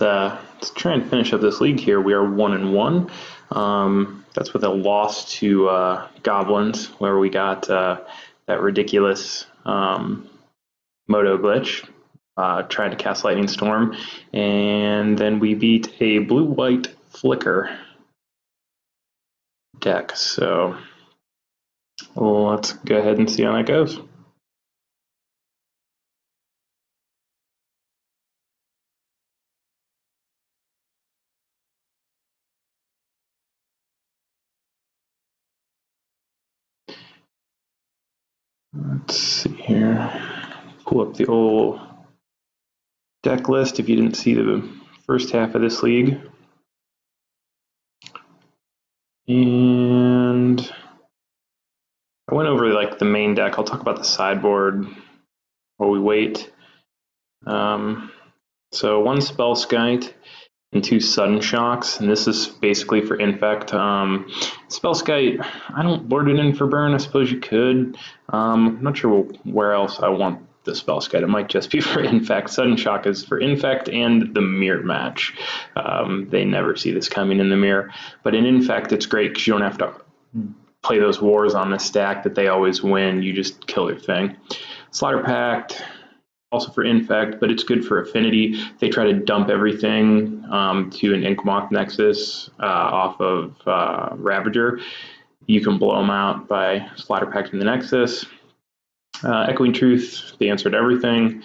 Let's try and finish up this league here. We are 1-1. That's with a loss to Goblins, where we got that ridiculous Moto glitch. Tried to cast Lightning Storm, and then we beat a blue-white Flicker deck. So let's go ahead and see how that goes. Let's see here. Pull up the old deck list if you didn't see the first half of this league. And I went over like the main deck. I'll talk about the sideboard while we wait. So 1 Spellskite and 2 Sudden Shocks, and this is basically for Infect. Spellskite, I don't board it in for burn. I suppose you could. I'm not sure where else I want the Spellskite. It might just be for Infect. Sudden Shock is for Infect and the mirror match. They never see this coming in the mirror. But in Infect, it's great because you don't have to play those wars on the stack that they always win. You just kill their thing. Slaughter Pact, also for Infect, but it's good for Affinity. They try to dump everything to an Inkmoth Nexus off of Ravager. You can blow them out by Slaughter Pacting the Nexus. Echoing Truth, the answer to everything.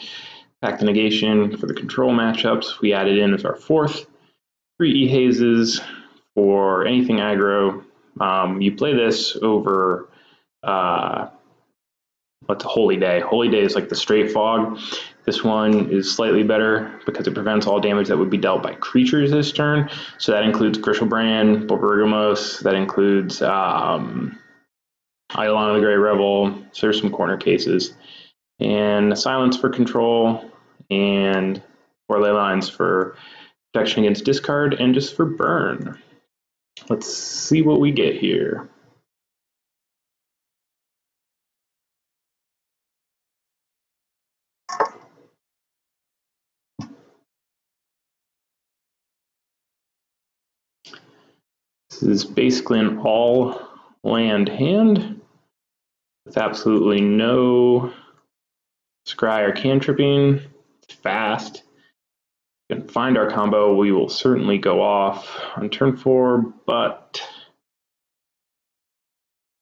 Pact the Negation for the control matchups. We added in as our 4th. 3 E-Hazes for anything aggro. You play this over what's a Holy Day? Holy Day is like the straight fog. This one is slightly better because it prevents all damage that would be dealt by creatures this turn. So that includes Grishelbrand, Borborygamos, that includes Eidolon of the Grey Rebel. So there's some corner cases. And Silence for control, and 4 Ley Lines for protection against discard, and just for burn. Let's see what we get here. This is basically an all land hand with absolutely no scry or cantripping. It's fast. If we can find our combo, we will certainly go off on turn 4, but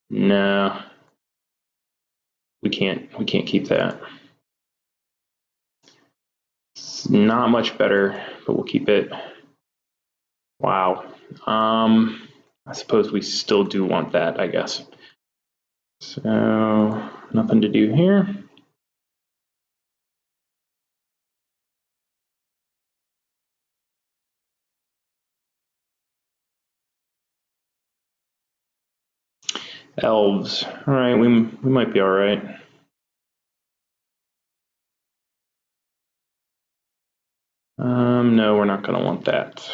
no, we can't keep that. It's not much better, but we'll keep it. Wow. I suppose we still do want that, I guess. So nothing to do here. Elves. All right, we might be all right. No, we're not going to want that.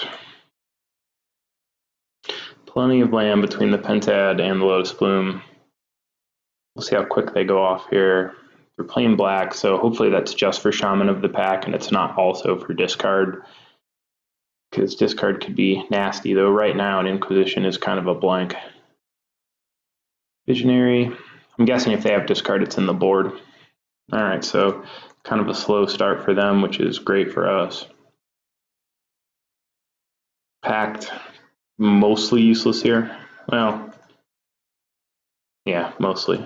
Plenty of land between the Pentad and the Lotus Bloom. We'll see how quick they go off here. They're playing black, so hopefully that's just for Shaman of the Pack, and it's not also for discard, because discard could be nasty, though right now an Inquisition is kind of a blank. Visionary. I'm guessing if they have discard, it's in the board. All right, so kind of a slow start for them, which is great for us. Pact, mostly useless here. Well, yeah, mostly.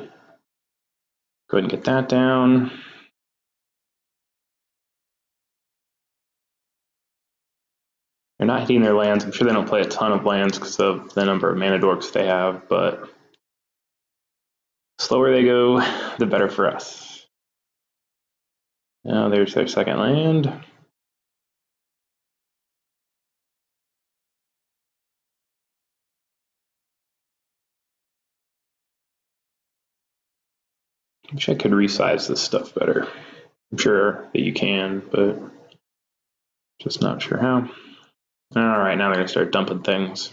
Go ahead and get that down. They're not hitting their lands. I'm sure they don't play a ton of lands because of the number of mana dorks they have, but the slower they go, the better for us. Now there's their second land. I wish I could resize this stuff better. I'm sure that you can, but just not sure how. All right, now they're gonna start dumping things.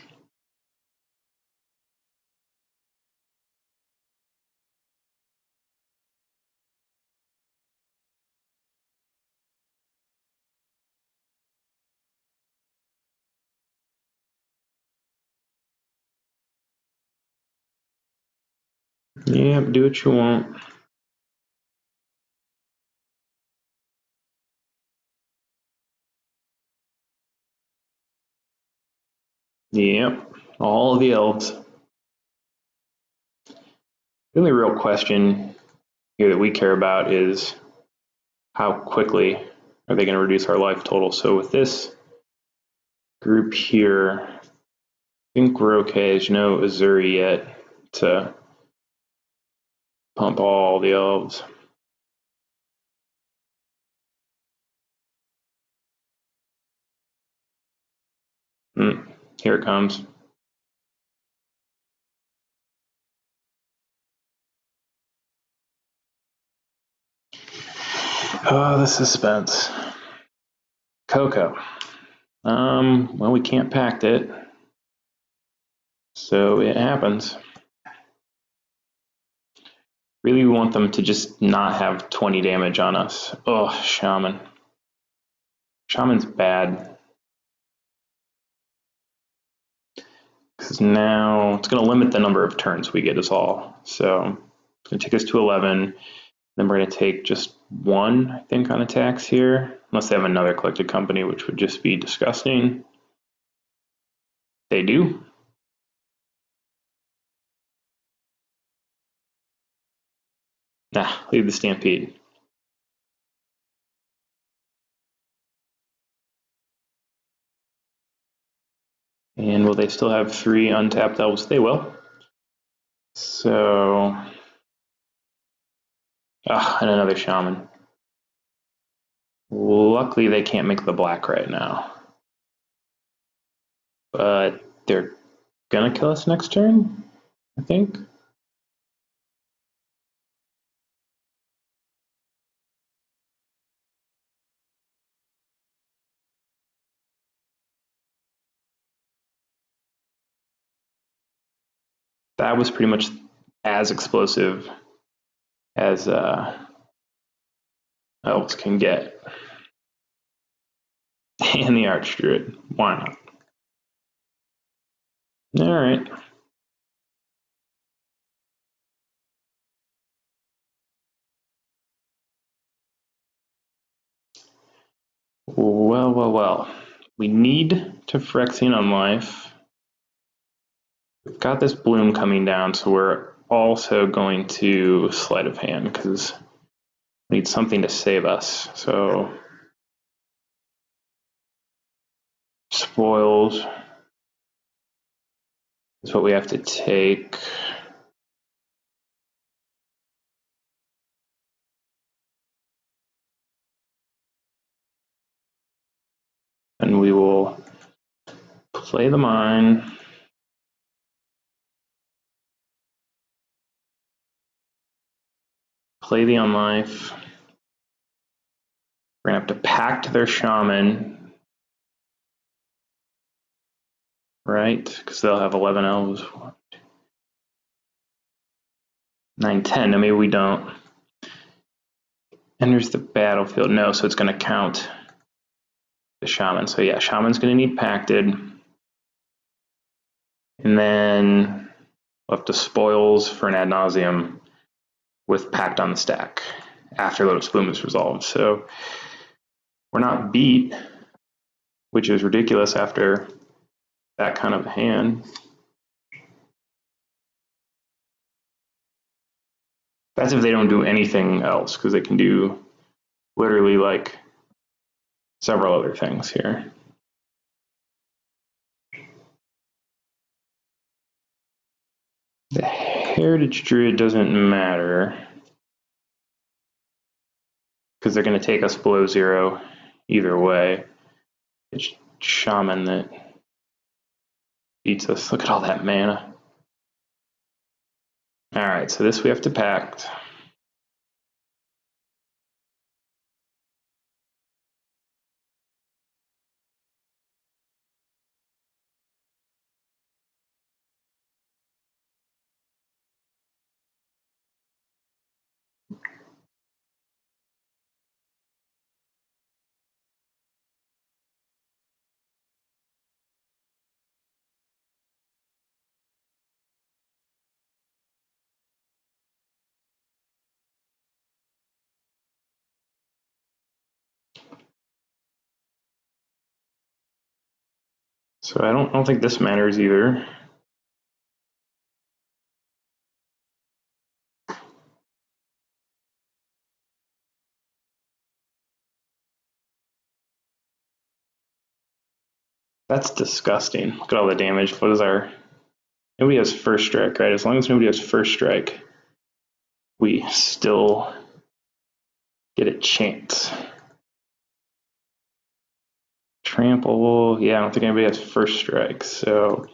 Yep, do what you want. Yep, all of the elves. The only real question here that we care about is how quickly are they going to reduce our life total. So with this group here, I think we're okay. There's no Azuri yet to pump all the elves. Here it comes. Oh, the suspense. Coco. Well, we can't pact it, so it happens. Really want them to just not have 20 damage on us. Oh, Shaman. Shaman's bad. Because now it's going to limit the number of turns we get us all. So it's going to take us to 11. Then we're going to take just 1, I think, on attacks here. Unless they have another collected company, which would just be disgusting. They do. Nah, leave the Stampede. And will they still have 3 untapped elves? They will. So, and another shaman. Luckily, they can't make the black right now. But they're gonna kill us next turn, I think. That was pretty much as explosive as elves can get. And the Archdruid. Why not? All right. Well. We need to Phyrexian on life. We've got this bloom coming down, so we're also going to Sleight of Hand because we need something to save us. So spoils is what we have to take. And we will play the mine. Play the unlife. We're gonna have to pact their shaman, right? Because they'll have 11 elves. 9, 10. No, maybe we don't. Enters the battlefield. No, so it's gonna count the shaman. So yeah, shaman's gonna need pacted. And then we'll have to spoils for an ad nauseam with pact on the stack after Lotus Bloom is resolved. So we're not beat, which is ridiculous after that kind of hand. That's if they don't do anything else, because they can do literally like several other things here. The Heritage Druid doesn't matter because they're going to take us below 0 either way. It's Shaman that beats us. Look at all that mana. All right, so this we have to pact. So I don't think this matters either. That's disgusting. Look at all the damage. What is our... Nobody has first strike, right? As long as nobody has first strike, we still get a chance. Trample, yeah, I don't think anybody has first strike, so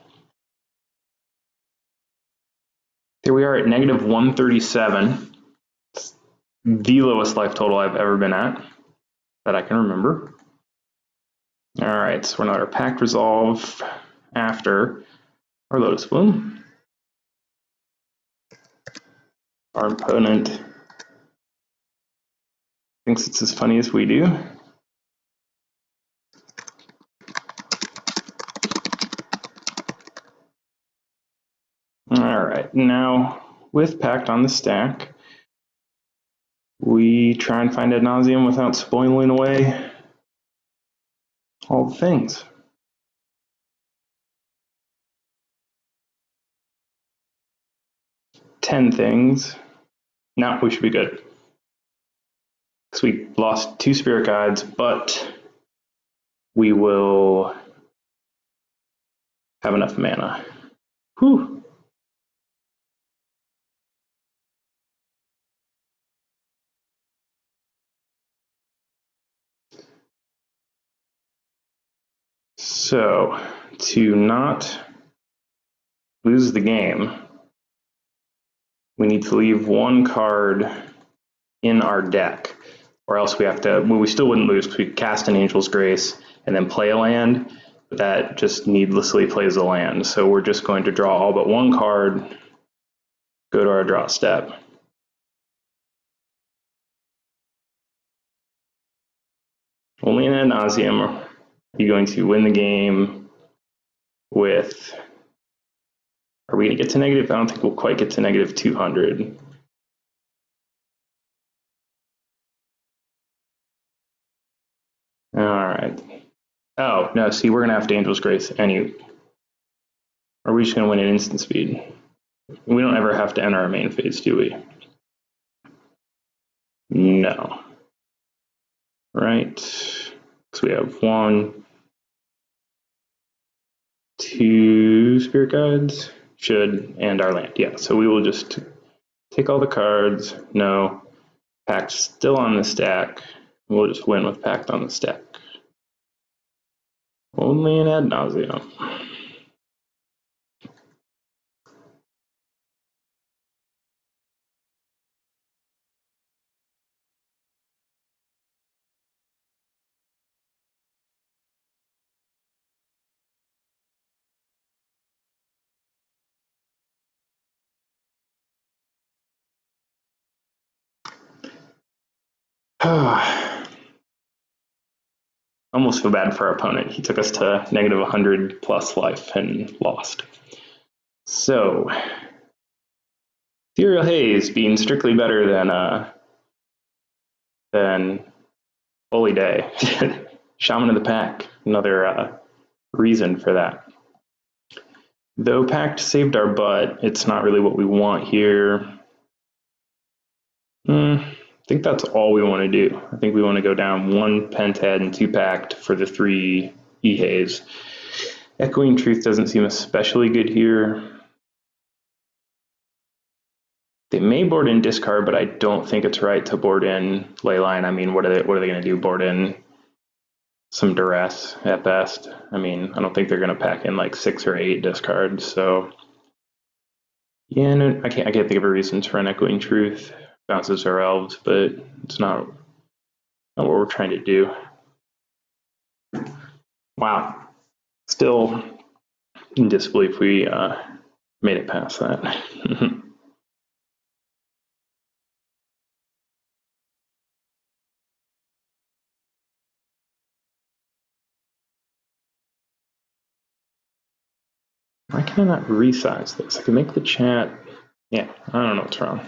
here we are at negative 137. It's the lowest life total I've ever been at that I can remember. All right, so we're not our Pact Resolve after our Lotus Bloom. Our opponent thinks it's as funny as we do. All right, now with Pact on the stack, we try and find Ad Nauseam without spoiling away all the things. Ten things. Now we should be good. Because we lost 2 Spirit Guides, but we will have enough mana. Whew. So, to not lose the game, we need to leave 1 card in our deck, or else we have to, well, we still wouldn't lose because we cast an Angel's Grace and then play a land, but that just needlessly plays a land. So we're just going to draw all but 1 card, go to our draw step. Only in Ad Nauseam are you going to win the game with... Are we going to get to negative? I don't think we'll quite get to negative 200. All right. Oh, no, see, we're going to have to Angel's Grace any... Or are we just going to win at instant speed? We don't ever have to enter our main phase, do we? No. Right. So we have 1, 2 Spirit Guides. Should, and our land. Yeah, so we will just take all the cards. No. Pact still on the stack. We'll just win with Pact on the stack. Only in Ad Nauseam. Almost feel bad for our opponent. He took us to negative 100 plus life and lost. So, Ethereal Haze being strictly better than Holy Day. Shaman of the Pack, another reason for that. Though Pact saved our butt, it's not really what we want here. I think that's all we want to do. I think we want to go down 1 Pentad and 2 Pact for the 3 E-Haze. Echoing Truth doesn't seem especially good here. They may board in discard, but I don't think it's right to board in Leyline. I mean, what are they going to do? Board in some duress at best? I mean, I don't think they're going to pack in like 6 or 8 discards. So, yeah, no, I can't think of a reason to run Echoing Truth. Bounces our Elves, but it's not what we're trying to do. Wow. Still in disbelief we made it past that. Why can I not resize this? I can make the chat. Yeah, I don't know what's wrong.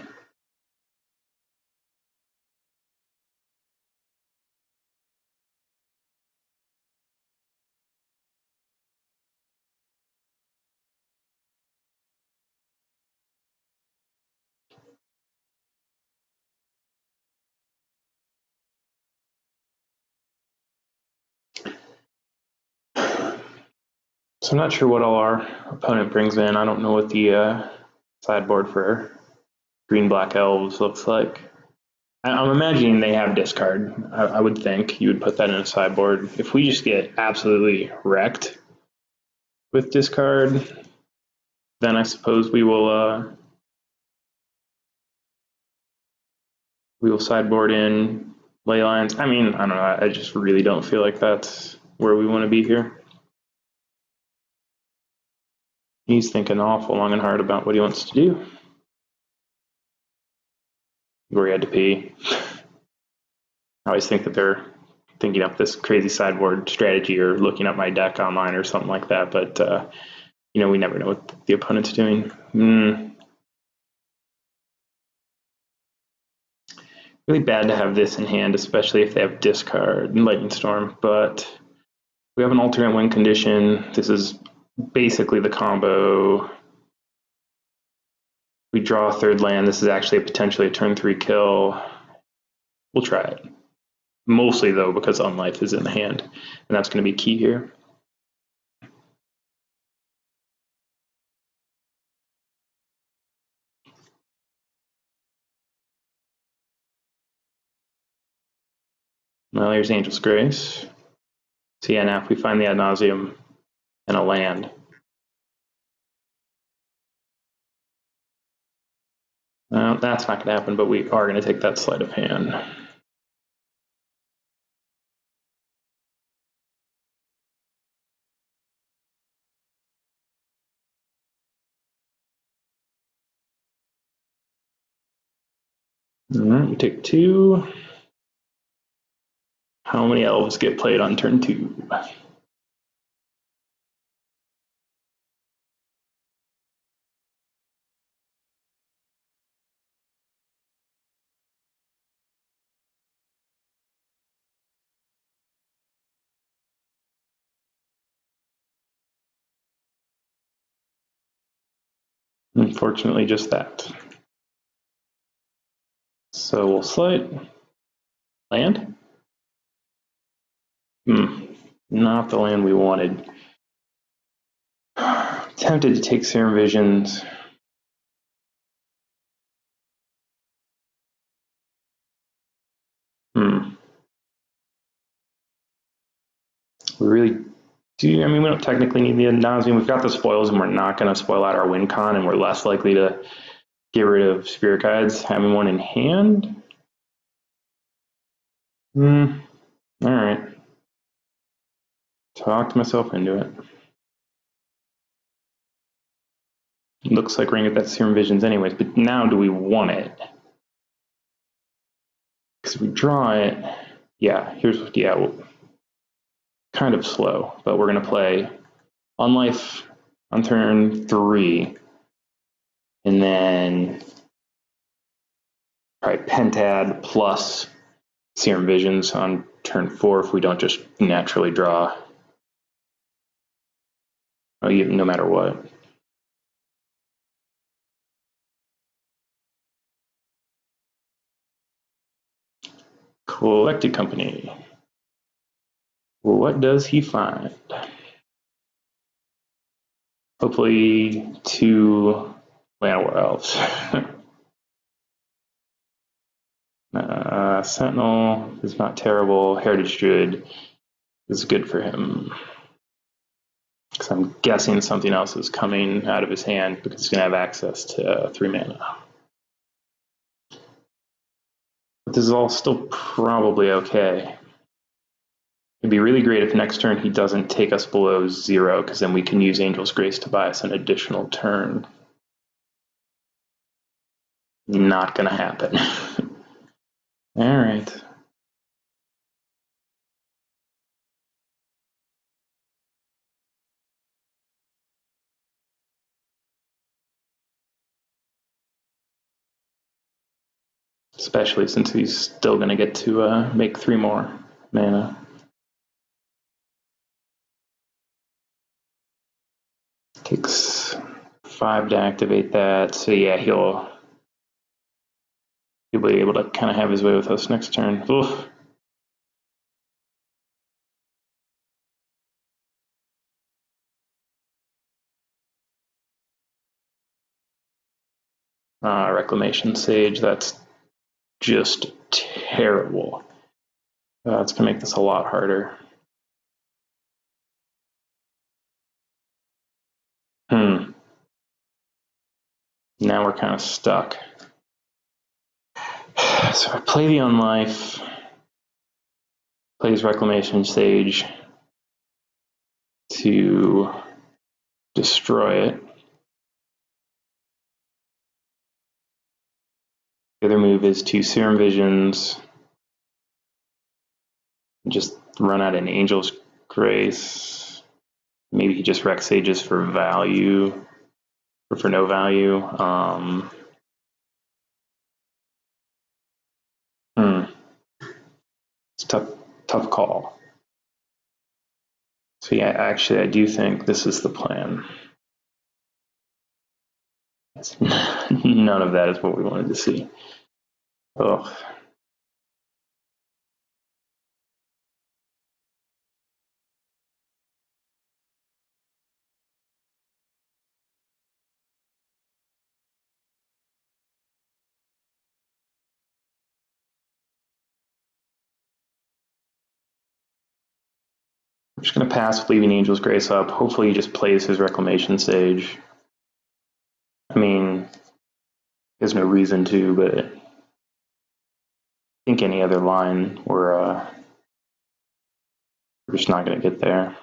So I'm not sure what all our opponent brings in. I don't know what the sideboard for green-black elves looks like. I'm imagining they have discard. I would think you would put that in a sideboard. If we just get absolutely wrecked with discard, then I suppose we will sideboard in ley lines. I mean, I don't know. I just really don't feel like that's where we want to be here. He's thinking awful long and hard about what he wants to do. Where he had to pee. I always think that they're thinking up this crazy sideboard strategy or looking up my deck online or something like that, but you know, we never know what the opponent's doing. Really bad to have this in hand, especially if they have discard and lightning storm, but we have an alternate win condition. This is basically the combo. We draw a third land. This is actually potentially a turn 3 kill. We'll try it. Mostly though, because Unlife is in the hand, and that's going to be key here. Well, here's Angel's Grace. So yeah, now if we find the Ad Nauseam and a land, that's not going to happen, but we are going to take that sleight of hand. All right, we take 2. How many elves get played on turn 2? Unfortunately, just that. So we'll slight. Land? Not the land we wanted. Tempted to take Serum Visions. We really do. I mean, we don't technically need the Ad Nauseam. We've got the spoils, and we're not going to spoil out our win con, and we're less likely to get rid of Spirit Guides having one in hand. All right. Talked myself into it. Looks like we're going to get that Serum Visions anyways, but now do we want it? Because if we draw it, yeah, kind of slow, but we're going to play Unlife on turn 3, and then probably Pentad plus Serum Visions on turn 4 if we don't just naturally draw. No matter what. Collected Company. What does he find? Hopefully 2 Llanowar Elves. Sentinel is not terrible. Heritage Druid is good for him. Because I'm guessing something else is coming out of his hand because he's going to have access to 3 mana. But this is all still probably okay. It'd be really great if next turn he doesn't take us below 0, because then we can use Angel's Grace to buy us an additional turn. Not going to happen. All right. Especially since he's still going to get to make 3 more mana. Takes 5 to activate that, so yeah, he'll be able to kind of have his way with us next turn. Oof. Reclamation Sage. That's just terrible. It's going to make this a lot harder. Now we're kind of stuck. So I play the Unlife, plays Reclamation Sage to destroy it. The other move is to Serum Visions, just run out an Angel's Grace. Maybe he just Rec Sages for value, or for no value. It's tough call. So yeah, actually I do think this is the plan. None of that is what we wanted to see. Ugh. I'm just going to pass with leaving Angel's Grace up. Hopefully he just plays his Reclamation Sage. I mean, there's no reason to, but I think any other line we're just not going to get there.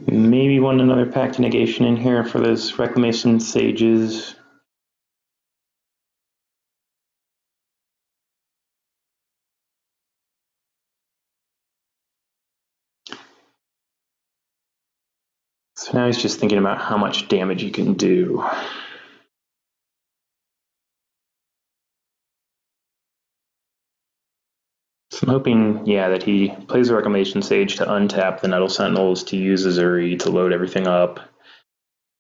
Maybe want another Pact Negation in here for those Reclamation Sages. So now he's just thinking about how much damage he can do. So I'm hoping, yeah, that he plays the Reclamation Sage to untap the Nettle Sentinels to use Azuri to load everything up.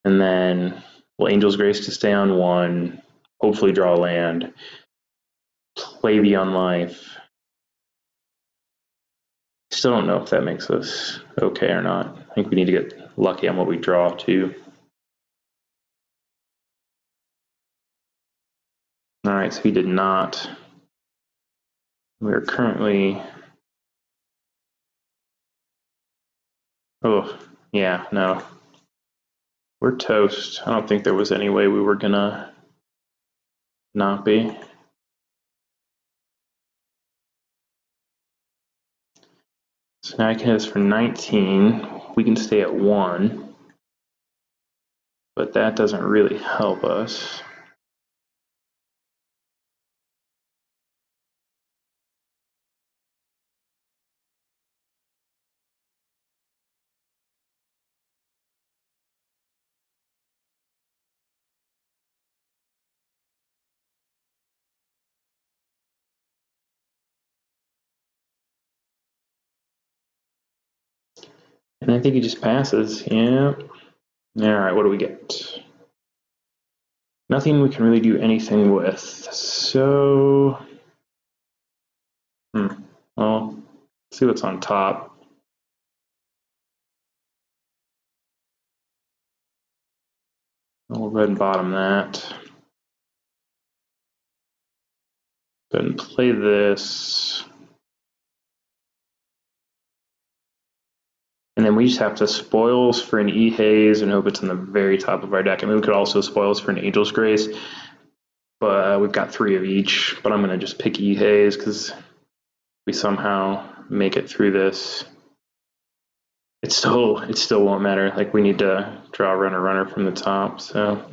And then, well, Angel's Grace to stay on one, hopefully draw land, play the Unlife. Still don't know if that makes us okay or not. I think we need to get lucky on what we draw too. All right, so he did not. We are currently, oh, yeah, no. We're toast. I don't think there was any way we were gonna not be. So now I can hit this for 19. We can stay at 1, but that doesn't really help us. And I think he just passes. Yeah. All right, what do we get? Nothing we can really do anything with. So, well, let's see what's on top. We'll go ahead and bottom that. Go ahead and play this. And then we just have to spoils for an E-Haze and hope it's in the very top of our deck. I mean, we could also spoils for an Angel's Grace, but we've got 3 of each. But I'm going to just pick E-Haze because we somehow make it through this. It still won't matter. Like, we need to draw runner from the top. So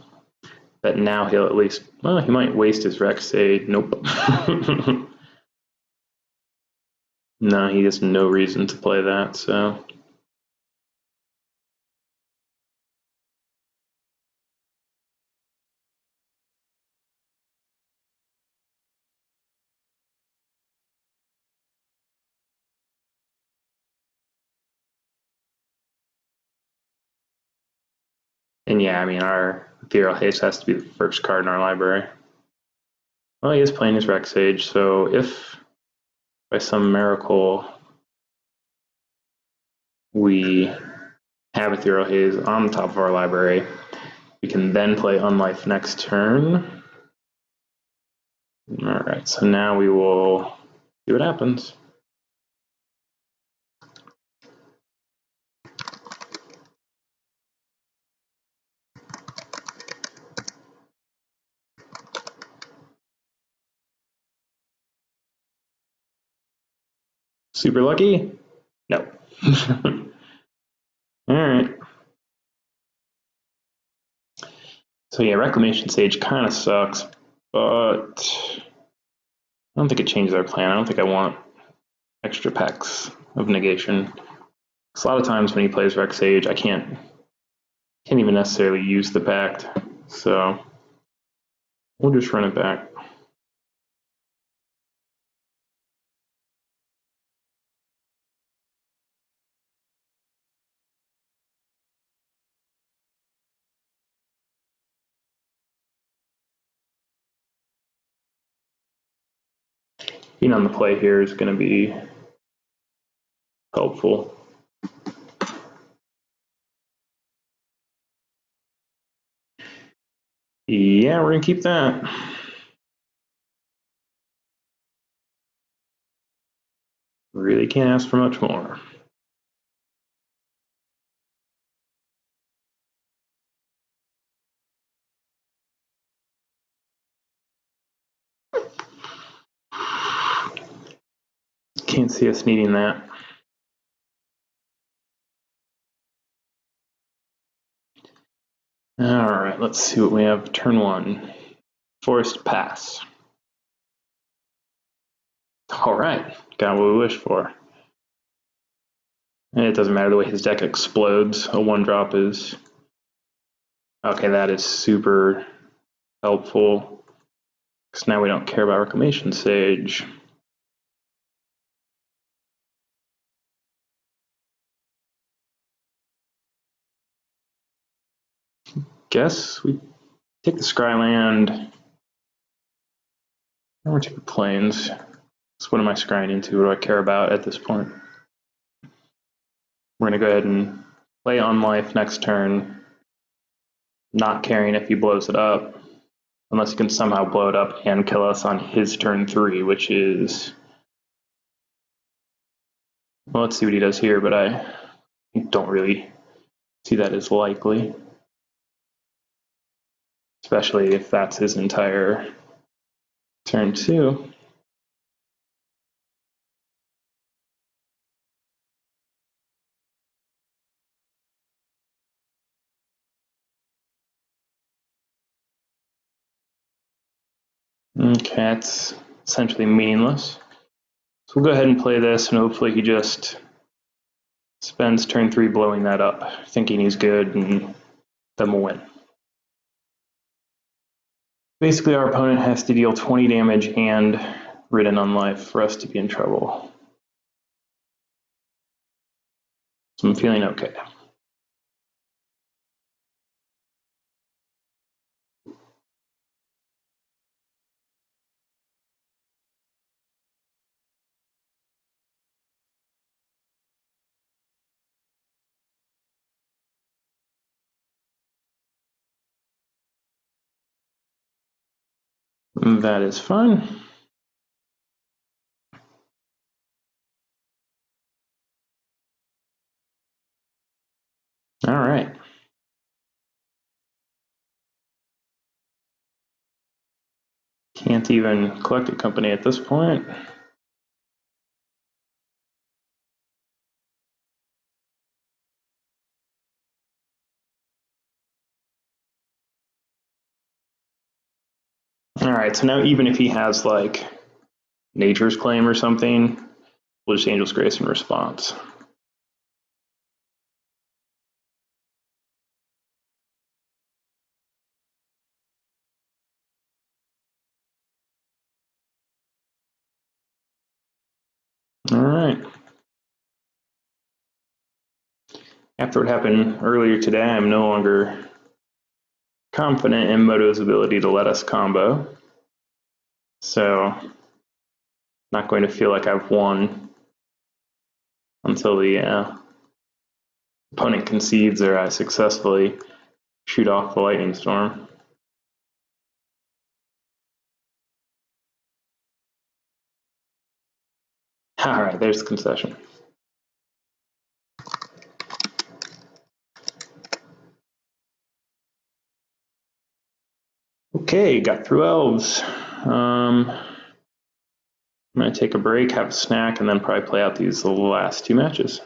that now he'll at least, well, he might waste his Rec Sage. Nope. No, he has no reason to play that. So And yeah, I mean, our Ethereal Haze has to be the first card in our library. Well, he is playing his Rec Sage, so if by some miracle we have Ethereal Haze on the top of our library, we can then play Unlife next turn. All right, so now we will see what happens. Super lucky? No. All right. So yeah, Reclamation Sage kind of sucks, but I don't think it changes our plan. I don't think I want extra packs of negation. Because a lot of times when he plays Rec Sage, I can't even necessarily use the pact. So we'll just run it back. Being on the play here is going to be helpful. Yeah, we're going to keep that. Really can't ask for much more. Can't see us needing that. All right, let's see what we have. Turn one. Forest Pass. All right, got what we wished for. And it doesn't matter the way his deck explodes. A 1-drop is... Okay, that is super helpful. Because now we don't care about Reclamation Sage. Guess we take the Scryland. Or we take the Plains. So what am I scrying into? What do I care about at this point? We're going to go ahead and play Unlife next turn, not caring if he blows it up, unless he can somehow blow it up and kill us on his turn 3, which is... Well, let's see what he does here, but I don't really see that as likely. Especially if that's his entire turn 2. Okay, that's essentially meaningless. So we'll go ahead and play this, and hopefully he just spends turn 3 blowing that up, thinking he's good, and then we'll win. Basically, our opponent has to deal 20 damage and Ridden Unlife for us to be in trouble. So I'm feeling okay. That is fun. All right. Can't even collect a company at this point. All right, so now even if he has like Nature's Claim or something, we'll just Angel's Grace in response. All right. After what happened earlier today, I'm no longer confident in Moto's ability to let us combo. So, not going to feel like I've won until the opponent concedes or I successfully shoot off the lightning storm. All right, there's the concession. Okay, got through Elves. I'm going to take a break, have a snack, and then probably play out these last two matches.